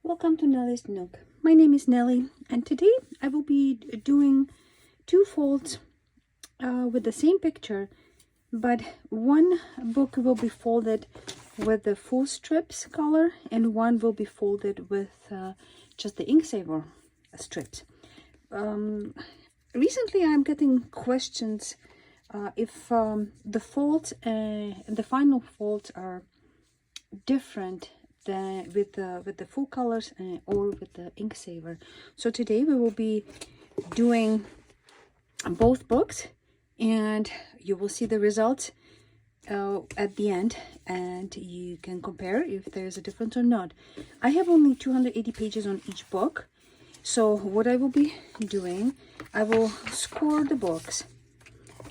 Welcome to Nellie's Nook. My name is Nellie, and today I will be doing two folds with the same picture, but one book will be folded with the full strips color and one will be folded with just the Inksaver strips. Recently I'm getting questions if the folds and the final folds are different than with the full colors or with the Inksaver. So today we will be doing both books and you will see the results at the end, and you can compare if there's a difference or not. I have only 280 pages on each book, so what I will be doing, I will score the books,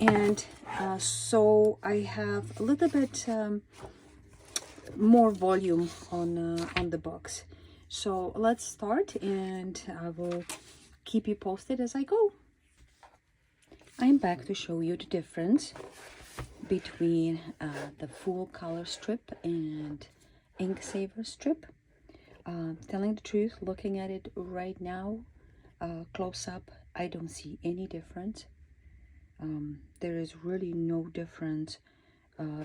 and so I have a little bit more volume on the box. So let's start, and I will keep you posted as I go. I'm back to show you the difference between the full color strip and Inksaver strip. Telling the truth, looking at it right now, close up, I don't see any difference. There is really no difference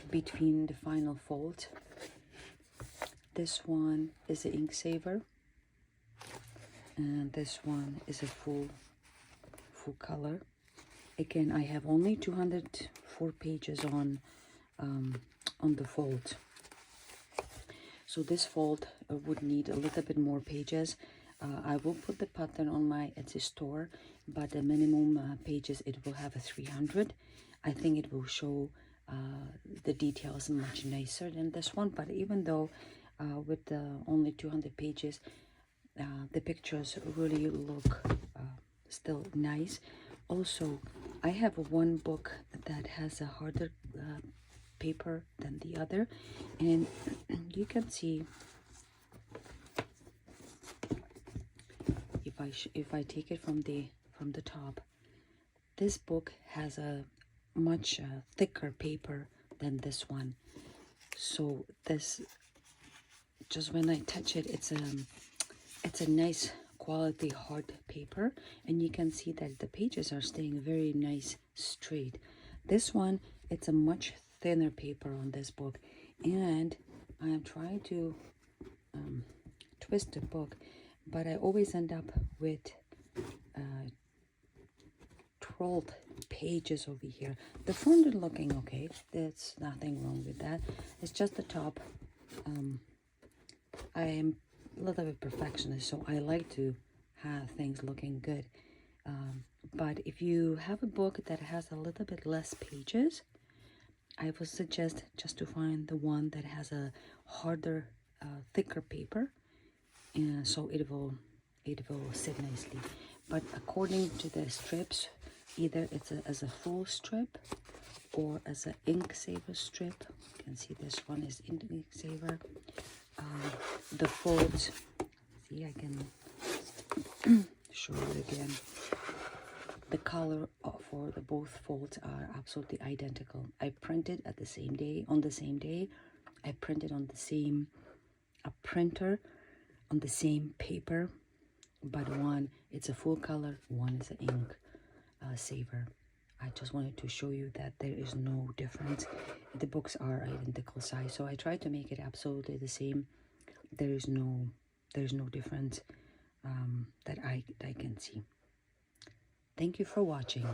between the final fold. This one is an Inksaver, and this one is a full color. Again, I have only 204 pages on the fold, so this fold would need a little bit more pages. I will put the pattern on my Etsy store, but the minimum pages it will have a 300. I think it will show the details much nicer than this one, but even though with the only 200 pages, the pictures really look still nice. Also, I have one book that has a harder paper than the other, and you can see if I take it from the top, this book has a much thicker paper than this one. So this, just when I touch it, it's a nice quality hard paper, and you can see that the pages are staying very nice straight. This one, it's a much thinner paper on this book, and I am trying to twist the book, but I always end up with 12 pages over here. The front is looking okay, there's nothing wrong with that. It's just the top. I am a little bit perfectionist, so I like to have things looking good. But if you have a book that has a little bit less pages, I would suggest just to find the one that has a harder, thicker paper, and so it will sit nicely. But according to the strips, either it's as a full strip or as an Inksaver strip. You can see this one is Inksaver. The folds, see, I can show it again. The color for the both folds are absolutely identical. I printed at the same day, on the same day. I printed on the same printer, on the same paper, but one it's a full color, one is an Inksaver. I just wanted to show you that there is no difference. The books are identical size, so I tried to make it absolutely the same. There's no difference that I can see. Thank you for watching.